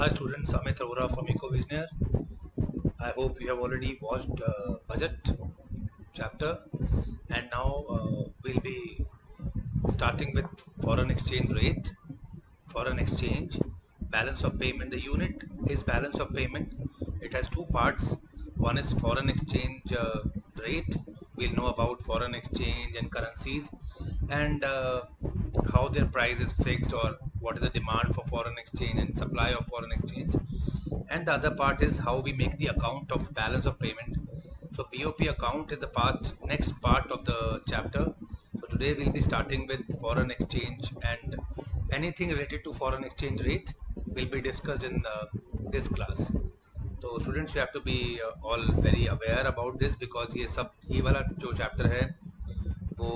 Hi students, Amit Arora from EcoVisionaire. I hope you have already watched budget chapter, and now we'll be starting with foreign exchange rate, foreign exchange, balance of payment. The unit is balance of payment. It has two parts. One is foreign exchange rate. We'll know about foreign exchange and currencies, and how their price is fixed, or what is the demand for foreign exchange and supply of foreign exchange. And the other part is how we make the account of balance of payment. So BOP account is the next part of the chapter. So today we'll be starting with foreign exchange, and anything related to foreign exchange rate will be discussed in this class. तो students you have to be all very aware about this, because ये वाला जो chapter है वो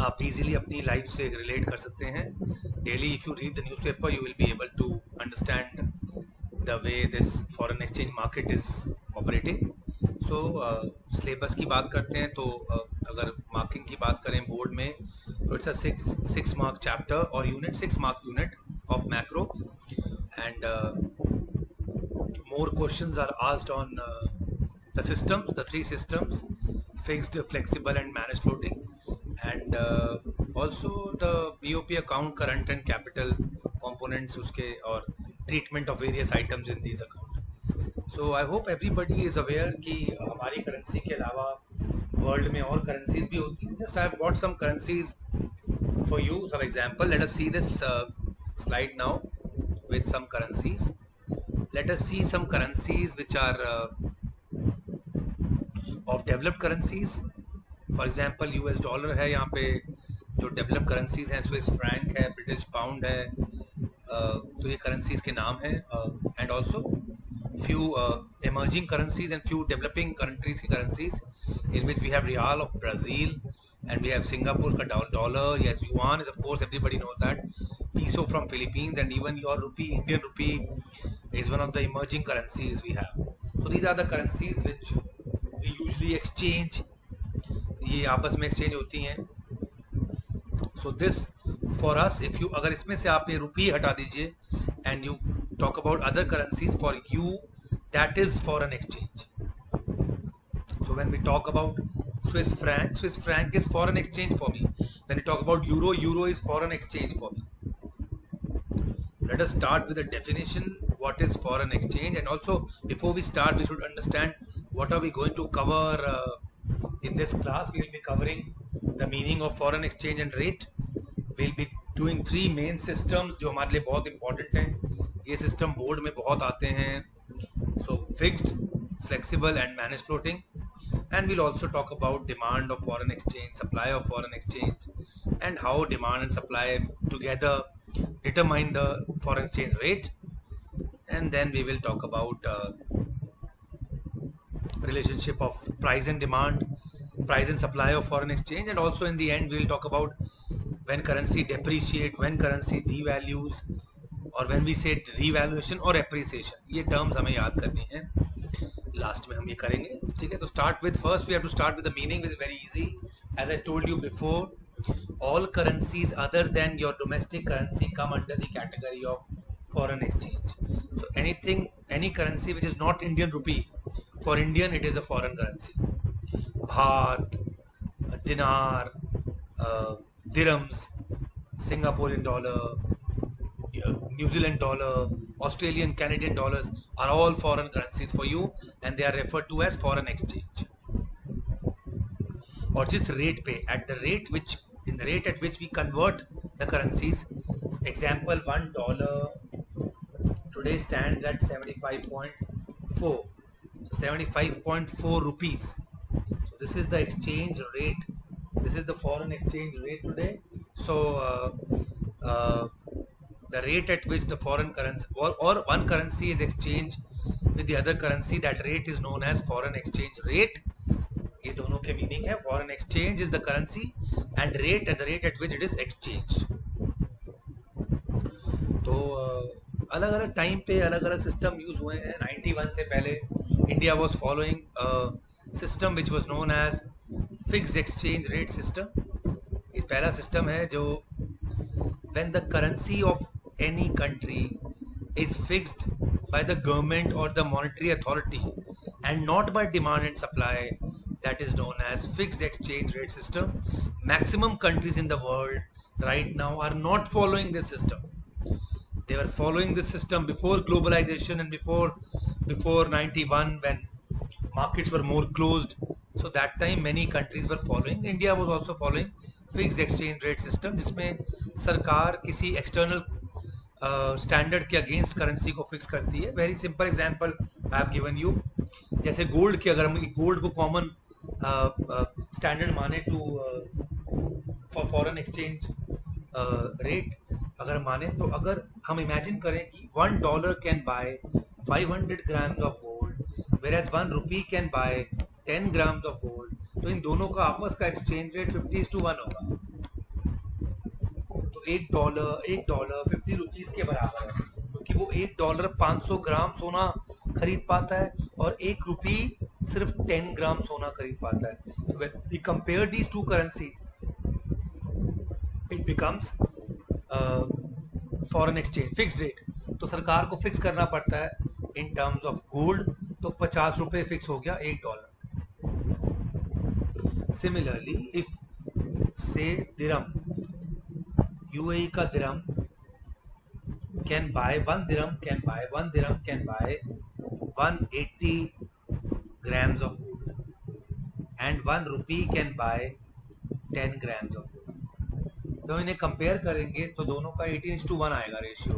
आप easily अपनी life से relate कर सकते हैं. Daily if you read the newspaper you will be able to understand the way this foreign exchange market is operating. So syllabus की बात करते हैं तो अगर मार्किंग की बात करें बोर्ड में तो it's a six mark chapter और unit 6 mark unit of macro, and more questions are asked on the systems, the three systems: fixed, flexible and managed floating, and also the BOP account, current and capital components uske, or treatment of various items in these account. So I hope everybody is aware कि हमारी currency के अलावा world में और currencies भी होती हैं. Just I have got some currencies for you, some example. Let us see this slide now with some currencies. Let us see some currencies which are of developed currencies. For example US dollar है, यहाँ पे जो developed currencies हैं Swiss franc है, British pound है. तो ये currencies के नाम हैं, and also few emerging currencies and few developing countries की currencies in which we have Real of Brazil, and we have Singapore का dollar. Yes, yuan is, of course, everybody knows that. Peso from Philippines, and even your rupee, Indian rupee, is one of the emerging currencies we have. So these are the currencies which we usually exchange. ये आपस में exchange होती हैं. So this for us, if you अगर इसमें से आप ये रुपये हटा दीजिए and you talk about other currencies, for you that is foreign exchange. So when we talk about Swiss franc is foreign exchange for me. When we talk about euro is foreign exchange for me. Let us start with a definition, what is foreign exchange, and also before we start we should understand what are we going to cover in this class. We will be covering the meaning of foreign exchange and rate. We'll be doing three main systems जो हमारे लिए बहुत important हैं. ये system board में बहुत आते हैं. So fixed, flexible and managed floating, and we'll also talk about demand of foreign exchange, supply of foreign exchange, and how demand and supply together determine the foreign exchange rate. And then we will talk about relationship of price and demand, price and supply of foreign exchange, and also in the end we will talk about when currency depreciate, when currency devalues, और when we say revaluation और appreciation. ये terms हमें याद करनी है, last में हम ये करेंगे. ठीक है, तो start with first we have to start with the meaning, which is very easy. As I told you before, all currencies other than your domestic currency come under the category of foreign exchange. So anything, any currency which is not Indian rupee, for Indian it is a foreign currency. Baht, dinar, dirhams, Singaporean dollar, New Zealand dollar, Australian, Canadian dollars are all foreign currencies for you, and they are referred to as foreign exchange. और जिस rate पे, at the rate which, in the rate at which we convert the currencies, example $1 today stands at 75.4. So 75.4 rupees. So this is the exchange rate. This is the foreign exchange rate today. So the rate at which the foreign currency or one currency is exchanged with the other currency, that rate is known as foreign exchange rate. ये दोनों के meaning है. Foreign exchange is the currency and rate at the rate at which it is exchange. तो अलग अलग time पे अलग अलग सिस्टम यूज हुए हैं. 91 से पहले India was following system which was known as fixed exchange rate system. ये पहला सिस्टम है जो when the currency of any country is fixed by the government or the monetary authority and not by demand and supply. That is known as fixed exchange rate system. Maximum countries in the world right now are not following this system. They were following this system before globalization and before 91 when markets were more closed. So that time many countries were following. India was also following fixed exchange rate system जिसमें सरकार किसी external standard के against currency को fix करती है. Very simple example I have given you. जैसे gold के, अगर हम गोल्ड को कॉमन स्टैंडर्ड माने to for foreign exchange rate अगर माने, तो अगर हम इमेजिन करें कि $1 can buy 500 grams of gold, whereas 1 rupee can buy 10 grams of gold, तो इन दोनों का आपस का एक्सचेंज रेट 50:1 होगा. तो $1 50 रुपीज के बराबर है, क्योंकि वो $1 500 ग्राम सोना खरीद पाता है और 1 रुपी सिर्फ 10 ग्राम सोना खरीद पाता है. So when we compare these two currencies, it becomes foreign exchange fix rate. तो सरकार को फिक्स करना पड़ता है इन टर्म्स ऑफ गोल्ड, तो 50 रुपए फिक्स हो गया $1. सिमिलरली इफ से दिरम, यूएई का दिरम can buy 1 dirham can buy 180 grams of gold and 1 rupee can buy 10 grams of gold. तो इन्हें कंपेयर करेंगे तो दोनों का 18:1 आएगा रेशियो.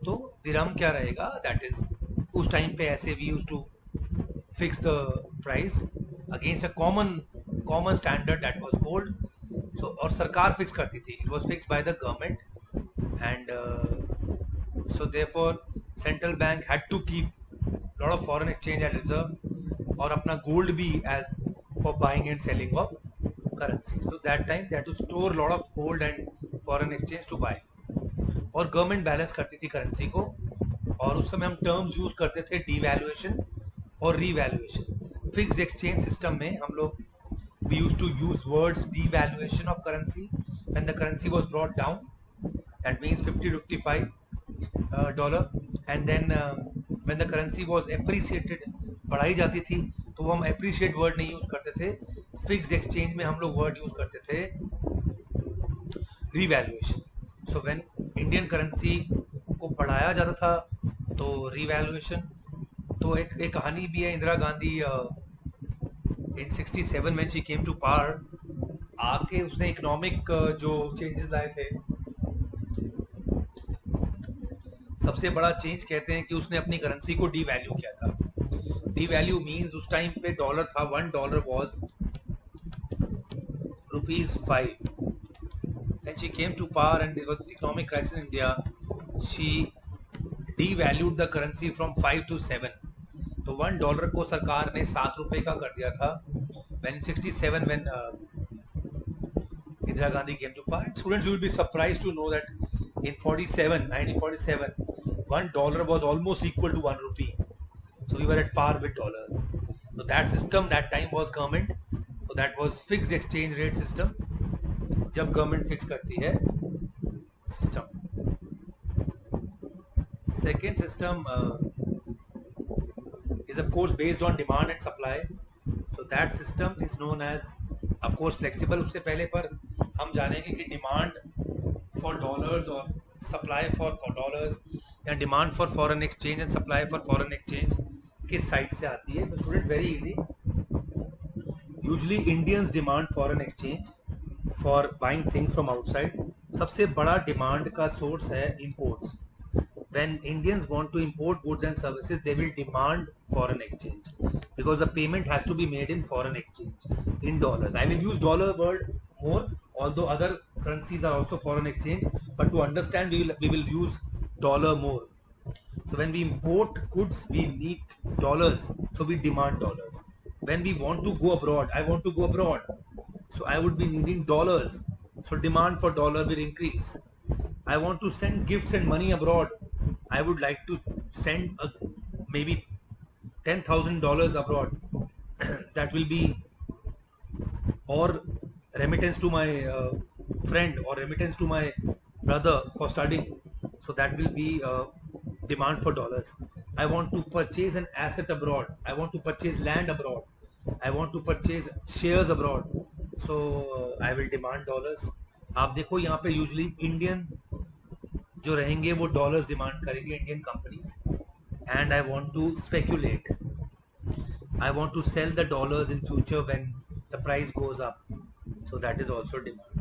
तो दिरहम क्या रहेगा, दैट इज उस टाइम पे ऐसे we use to fix the price against a common standard that was gold. So और सरकार फिक्स करती थी, it was fix by the government and so therefore central bank had to keep lot of foreign exchange at reserve और अपना gold भी as for buying and selling of currency. So that time they had to store lot of gold and foreign exchange to buy. और government balance करती थी currency को, और उस समय हम टर्म्स यूज करते थे डिवैल्यूएशन और रीवैल्यूएशन. फिक्स एक्सचेंज सिस्टम में हम लोग we used to use words devaluation of currency when the currency was brought down. That means $50 to $55, and then when the currency was appreciated, बढ़ाई जाती थी, तो वो हम appreciate word नहीं यूज करते थे. फिक्स एक्सचेंज में हम लोग वर्ड यूज करते थे revaluation. So when Indian currency को बढ़ाया जाता था तो revaluation. तो एक कहानी भी है, Indira Gandhi in 67 when she came to power, आके उसने इकोनॉमिक जो चेंजेस लाए थे, सबसे बड़ा चेंज कहते हैं कि उसने अपनी करेंसी को डीवैल्यू किया था. डीवैल्यू मींस उस टाइम पे डॉलर था, $1 was ₹5. When she came to power and there was economic crisis in India, she devalued the currency from 5 to 7. तो $1 को सरकार ने ₹7 का कर दिया था. When 67 when Indira Gandhi came to power, students will be surprised to know that in 1947, $1 was almost equal to 1 rupee. So we were at par with dollar. So that system that time was government. So that was fixed exchange rate system. जब government fix करती है system. Second system is of course based on demand and supply. So that system is known as of course flexible. उससे पहले पर हम जानेंगे कि demand for dollars और supply for dollars या demand for foreign exchange and supply for foreign exchange किस side से आती है. तो student very easy. Usually Indians demand foreign exchange for buying things from outside. सबसे बड़ा डिमांड का सोर्स है imports. When Indians want to import goods and services they will demand foreign exchange because the payment has to be made in foreign exchange in dollars. I will use dollar word more, although other currencies are also foreign exchange, but to understand we will use dollar more. So when we import goods we need dollars, so we demand dollars. When we want to go abroad, I want to go abroad, so I would be needing dollars, so demand for dollar will increase. I want to send gifts and money abroad, I would like to send maybe $10,000 abroad. That will be, or remittance to my friend or remittance to my brother for studying, so that will be demand for dollars. I want to purchase an asset abroad. I want to purchase land abroad. I want to purchase shares abroad. So I will demand dollars. आप देखो यहाँ पे usually Indian जो रहेंगे वो dollars demand करेंगे, Indian companies. And I want to speculate. I want to sell the dollars in future when the price goes up. So that is also demand.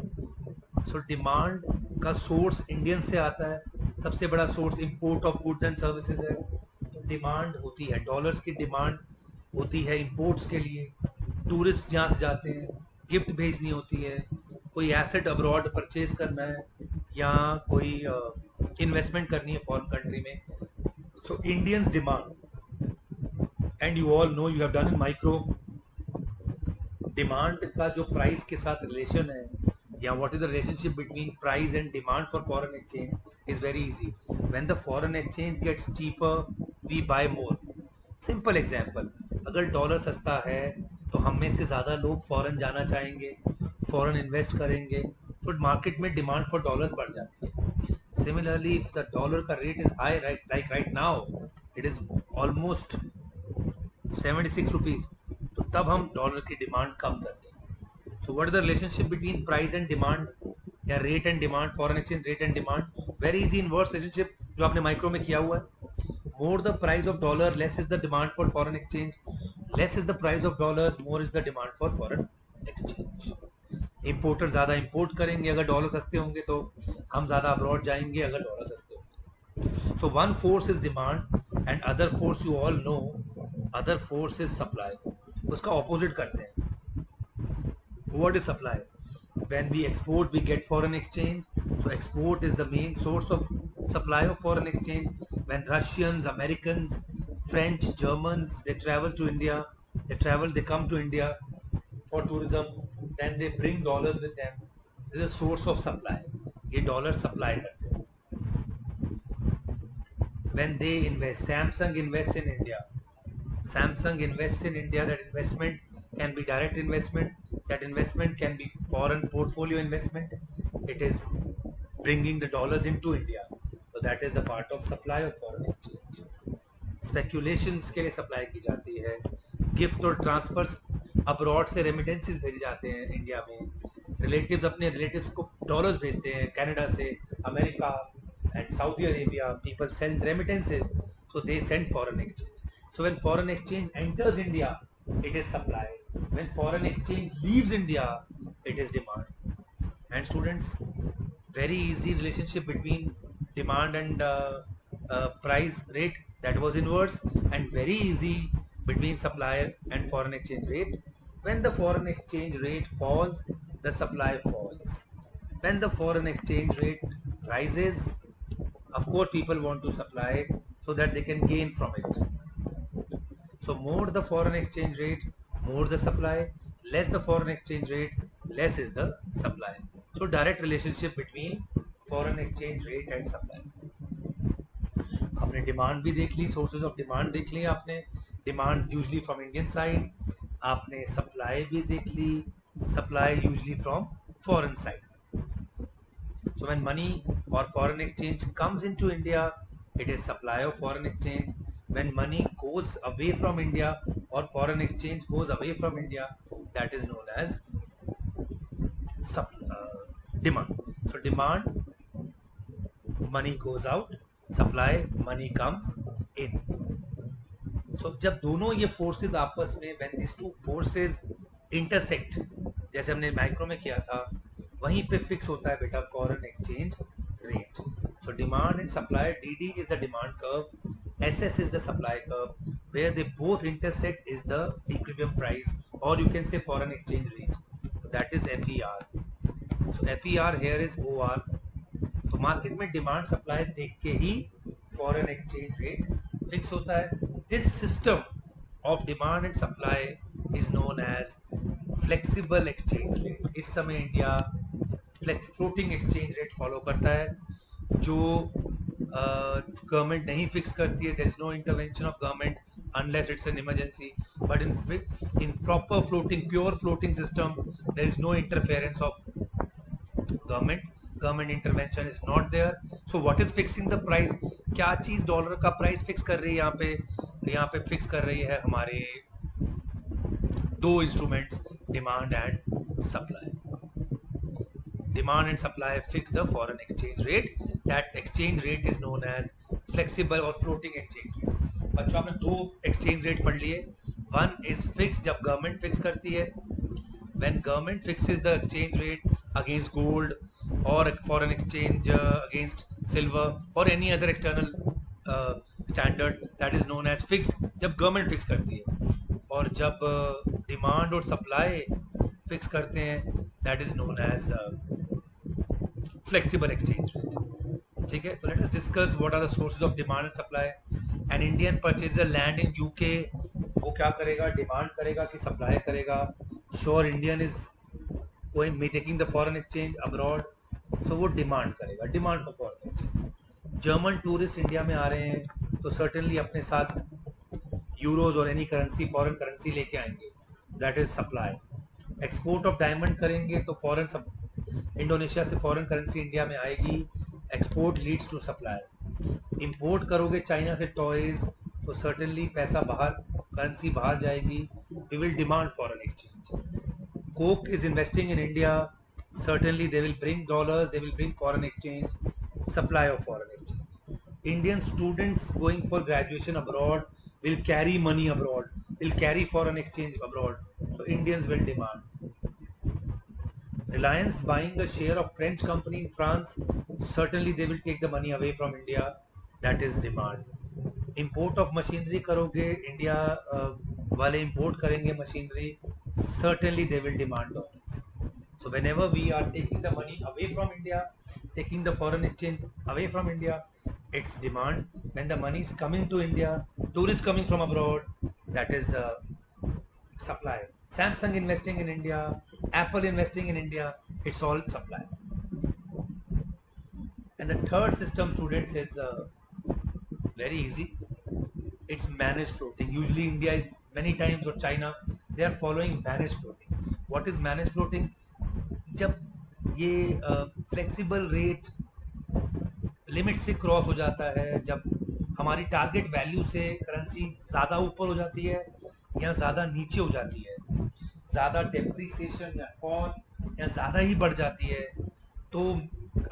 So demand का source Indian से आता है. सबसे बड़ा source import of goods and services है. तो demand होती है, dollars की demand होती है imports के लिए. टूरिस्ट जहाँ से जाते हैं, गिफ्ट भेजनी होती है, कोई एसेट अब्रॉड परचेज करना है, या कोई इन्वेस्टमेंट करनी है फॉरेन कंट्री में. So Indians demand. And you all know, you have done in micro, demand का जो प्राइस के साथ रिलेशन है, या what is the relationship between price and demand for foreign exchange is very easy. When the foreign exchange gets cheaper we buy more. Simple example, अगर dollar सस्ता है तो हम में से ज़्यादा लोग फॉरेन जाना चाहेंगे, फॉरेन इन्वेस्ट करेंगे, तो मार्केट में डिमांड फॉर डॉलर्स बढ़ जाती है. सिमिलरली इफ द डॉलर का rate is high like right now, it is almost 76 rupees, तो तब हम डॉलर की डिमांड कम करते हैं. So what is the relationship between price and demand, या rate and demand, foreign exchange rate and demand? Very easy inverse relationship जो आपने माइक्रो में किया हुआ है. More the price of dollar, less is the demand for foreign exchange. Less is the price of dollars, more is the demand for foreign exchange. Importer ज़्यादा import करेंगे अगर dollar सस्ते होंगे, तो हम ज़्यादा अब्रॉड जाएंगे अगर डॉलर सस्ते होंगे. So one force is demand and other force, you all no, other force is supply. उसका ऑपोजिट करते हैं. What is supply? when we export we get foreign exchange, so export is the main source of supply of foreign exchange. When Russians, Americans, French, Germans, they travel to India, they come to India for tourism, then they bring dollars with them. This is a source of supply. ये dollar supply करते हैं. When they invest, Samsung invests in India. Samsung invests in India. That investment can be direct investment. That investment can be foreign portfolio investment. It is bringing the dollars into India. So that is the part of supply of foreign exchange. Speculations के लिए supply की जाती है. Gift और transverse abroad से remittances भेजे जाते हैं इंडिया में. रिलेटिव्स अपने रिलेटिव्स को डॉलर्स भेजते हैं कनाडा से, America and Saudi Arabia. People send remittances, so they send foreign exchange. So when foreign exchange enters India, it is supply. When foreign exchange leaves India, it is demand. And students, very easy relationship between demand and price rate, that was inverse, and very easy between supply and foreign exchange rate. When the foreign exchange rate falls, the supply falls. When the foreign exchange rate rises, of course people want to supply so that they can gain from it. So more the foreign exchange rate, more the supply. Less the foreign exchange rate, less is the supply. So direct relationship between foreign exchange rate and supply. आपने demand भी देख ली, sources of demand देख ली आपने, demand usually from Indian side. आपने supply भी देख ली, supply usually from foreign side. So when money or foreign exchange comes into India, it is supply of foreign exchange. When money goes away from India or foreign exchange goes away from India, that is known as demand. So demand, money goes out, supply, money comes in. So जब दोनों ये forces आपस में, when these two forces intersect, जैसे हमने micro में किया था, वहीं पे फिक्स होता है बेटा foreign exchange rate. So demand and supply, D is the demand curve, SS is the supply curve. Where they both intersect is the equilibrium price, or you can say foreign exchange rate. So that is FER. So FER here is OR. तो market में demand supply देख के ही foreign exchange rate fix होता है. This system of demand and supply is known as flexible exchange rate. इस समय India floating exchange rate follow करता है, जो गवर्नमेंट नहीं फिक्स करती है. There is no intervention of government unless it's an emergency, but in proper floating, pure floating system, there is no interference of government. Government intervention is not there. So what is fixing the price? क्या चीज dollar का price fix कर रही है यहाँ पे fix कर रही है हमारे दो instruments, demand and supply. Demand and supply fix the foreign exchange rate. That exchange rate is known as flexible or floating exchange rate. बच्चों आपने दो exchange rate पढ़ लिए. One is fixed जब government fix करती है. When government fixes the exchange rate against gold or foreign exchange against silver or any other external standard, that is known as fixed जब government fix करती है. और जब demand और supply fix करते हैं, that is known as flexible exchange rate. ठीक है, तो let us discuss what are the sources of demand and supply. An Indian purchaser land in UK, वो क्या करेगा? डिमांड करेगा कि सप्लाई करेगा? Sure Indian is going taking the foreign exchange abroad, so वो डिमांड करेगा, demand for foreign exchange. German tourist India में आ रहे हैं तो सर्टेनली अपने साथ यूरोज और एनी करेंसी, फॉरेन करेंसी लेके आएंगे, that is supply. Export of diamond करेंगे तो फॉरेन इंडोनेशिया से फॉरेन करेंसी इंडिया में आएगी, export leads to supply. Import करोगे चाइना से टॉयज तो सर्टेनली पैसा बाहर, करेंसी बाहर जाएगी, we will demand foreign exchange. Coke is investing in India, certainly they will bring dollars, they will bring foreign exchange, supply of foreign exchange. Indian students going for graduation abroad will carry money abroad, will carry foreign exchange abroad, so Indians will demand. Reliance buying a share of French company in France, certainly they will take the money away from India, that is demand. Import of machinery करोगे, India वाले import करेंगे machinery, certainly they will demand dollars. So whenever we are taking the money away from India, taking the foreign exchange away from India, it's demand. When the money is coming to India, tourists coming from abroad, that is supply. Samsung investing in India, Apple investing in India, it's all supply. And the third system, students, is very easy. It's managed floating. Usually India is many times, or China, they are following managed floating. What is managed floating? जब ये flexible rate limit से cross हो जाता है, जब हमारी target value से currency ज़्यादा ऊपर हो जाती है या ज़्यादा नीचे हो जाती है, ज़्यादा डेप्रीसिएशन या फॉल या ज़्यादा ही बढ़ जाती है, तो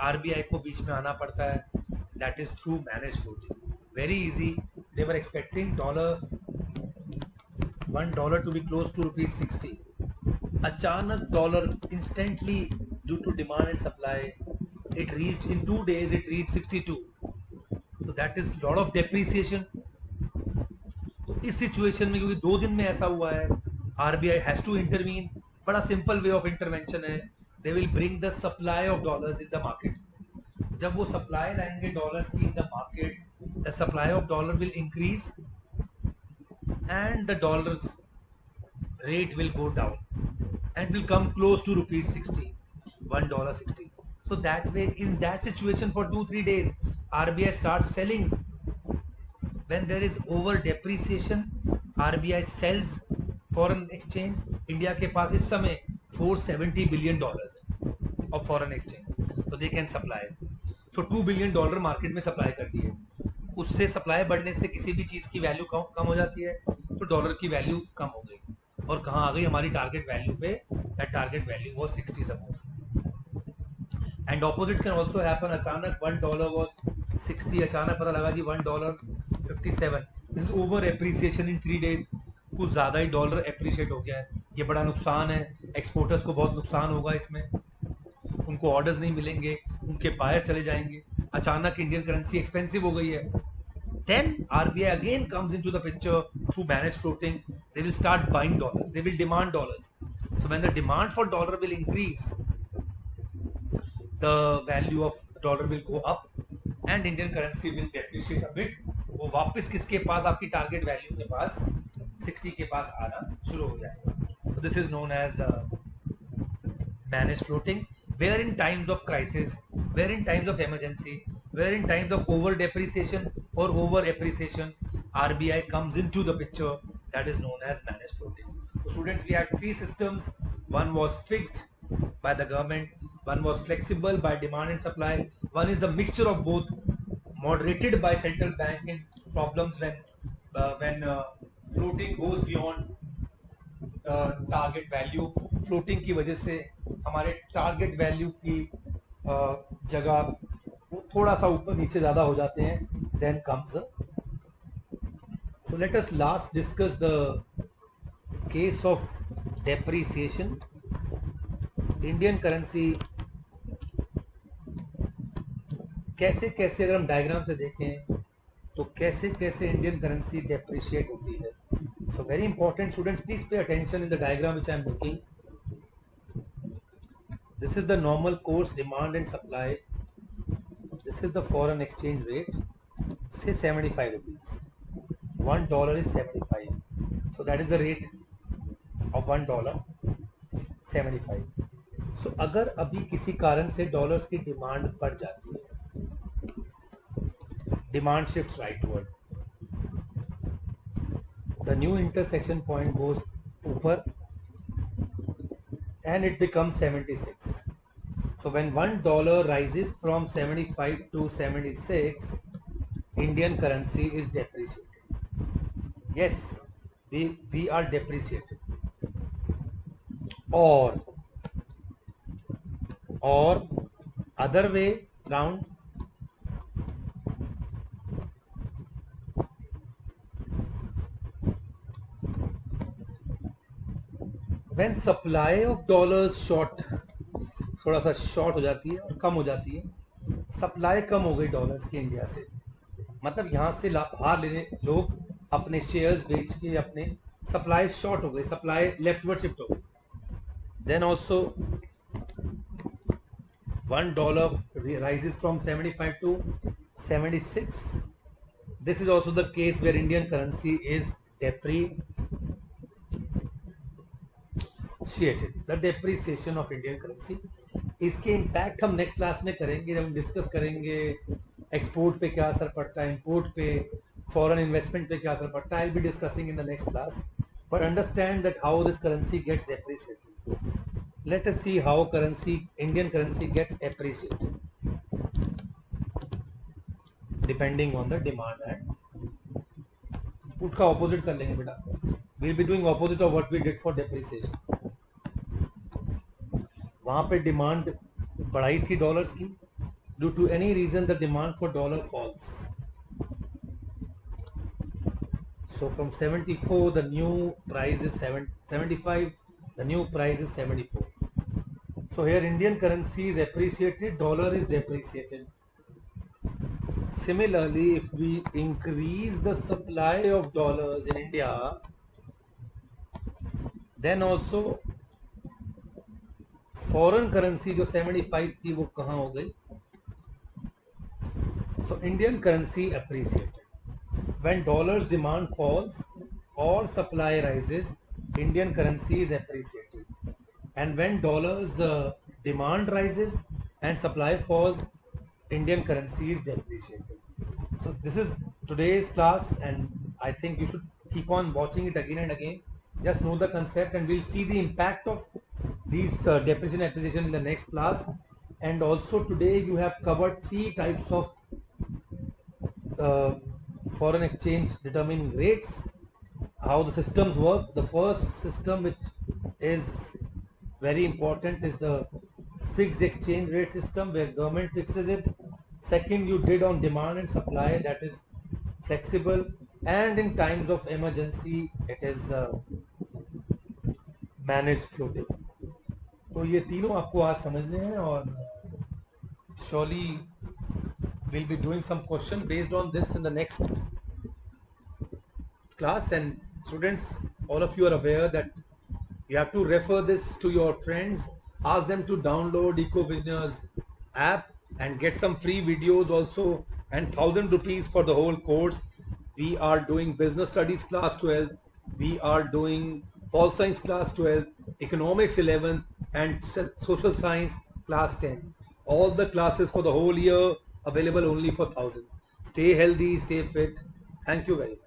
आरबीआई को बीच में आना पड़ता है. That is through manage floating. Very easy. They were expecting $1 to be close to ₹60. अचानक dollar instantly due to demand and supply, it reached in 2 days, it reached 62. तो that is lot of depreciation. तो इस situation में, क्योंकि 2 दिन में ऐसा हुआ है, आरबीआई हैज टू इंटरवीन. बड़ा सिंपल वे ऑफ इंटरवेंशन है. They will bring the supply of dollars in the market. जब वो सप्लाई लाएंगे डॉलर्स की in the market, the supply of dollar will increase and the dollars rate will go down and will come close to ₹60, $1.60. So that way, in that situation for 2-3 days, RBI starts selling. When there is over depreciation, RBI sells foreign exchange. India के पास इस समय $470 billion of foreign exchange, so they can supply. So $2 billion market में supply कर दी है. उससे supply बढ़ने से किसी भी चीज़ की वैल्यू कम हो जाती है, तो डॉलर की वैल्यू कम हो गई. और कहाँ आ गई हमारी टारगेट वैल्यू पे? That target value was 60 suppose. And opposite can also happen. अचानक $1 वाज 60, अचानक पता लगा जी $1.57. This is over appreciation in 3 days. कुछ ज़्यादा ही डॉलर एप्रिशिएट हो गया है. ये बड़ा नुकसान है. एक्सपोर्टर्स को बहुत नुकसान होगा इसमें. उनको ऑर्डर्स नहीं मिलेंगे, उनके बायर चले जाएंगे. अचानक इंडियन करेंसी एक्सपेंसिव हो गई है. Then RBI again comes into the picture through managed floating. They will start buying dollars. They will demand dollars. So when the demand for dollar will increase, the value of dollar will go up and Indian currency will depreciate a bit. वो वापस किसके पास? आपकी target value के पास, 60 के पास आना शुरू हो जाएगा. So this is known as managed floating. Where in times of crisis, where in times of emergency, where in times of over depreciation or over appreciation, RBI comes into the picture, that is known as managed floating. So students, we had 3 systems. One was fixed by the government, one was flexible by demand and supply, one is the mixture of both, moderated by central bank in problems when floating goes beyond target value. Floating की वजह से हमारे target value की जगह थोड़ा सा ऊपर नीचे ज़्यादा हो जाते हैं. Then comes so let us last discuss the case of depreciation. Indian currency कैसे कैसे, अगर हम डायग्राम से देखें तो कैसे कैसे इंडियन करेंसी डेप्रिशिएट होती है. So very important students, please pay attention in the diagram which I am making. This is the normal course demand and supply. This is the foreign exchange rate, say 75 rupees. $1 is 75. So that is the rate of $1, 75. So अगर अभी किसी कारण से dollars की demand बढ़ जाती है, demand shifts rightward, the new intersection point goes ऊपर and it becomes 76. So when $1 rises from 75 to 76, Indian currency is depreciated. Yes, we are depreciated. Or other way round, when supply of dollars short, थोड़ा सा short हो जाती है और कम हो जाती है, सप्लाई कम हो गई डॉलर्स की इंडिया से, मतलब यहाँ से बाहर लेने लोग अपने शेयर्स बेच के अपने, सप्लाई शॉर्ट हो गई, सप्लाई लेफ्टवर्ड शिफ्ट हो गई. Then also $1 rises from 75 to 76. This is also the case where Indian currency is depreciated. The depreciation of Indian currency. इसके इम्पैक्ट हम नेक्स्ट क्लास में करेंगे, जब हम डिस्कस करेंगे एक्सपोर्ट पे क्या असर पड़ता है, इंपोर्ट पे, फॉरेन इन्वेस्टमेंट पे क्या असर पड़ता है. I will be discussing in the next class. But understand that how this currency gets depreciated. Let us see how Indian currency gets appreciated depending on the demand and put का opposite कर लेंगे बेटा. We'll be doing opposite of what we did for depreciation. वहाँ पे demand बढ़ाई थी dollars की, due to any reason the demand for dollar falls. So from 74 the new price is 75, the new price is 74. So here Indian currency is appreciated, dollar is depreciated. Similarly, if we increase the supply of dollars in India, then also foreign currency जो 75 थी वो कहाँ हो गई. So Indian currency appreciated. When dollars demand falls or supply rises, Indian currency is appreciated. And when dollars demand rises and supply falls, Indian currency is depreciated. So this is today's class, and I think you should keep on watching it again and again. Just know the concept, and we'll see the impact of these depreciation and appreciation in the next class. And also today you have covered 3 types of foreign exchange determining rates, how the systems work. The first system, which is very important, is the fixed exchange rate system where government fixes it. Second, you did on demand and supply, that is flexible, and in times of emergency it is managed floating. तो ये तीनों आपको आज समझने हैं, और surely we'll be doing some question based on this in the next class. And students, all of you are aware that you have to refer this to your friends, ask them to download EcoVisioneers app and get some free videos also, and 1000 rupees for the whole course. We are doing business studies class 12th, we are doing pol science class 12th, economics 11th, and social science class 10. All the classes for the whole year available only for 1000. Stay healthy, stay fit. Thank you very much.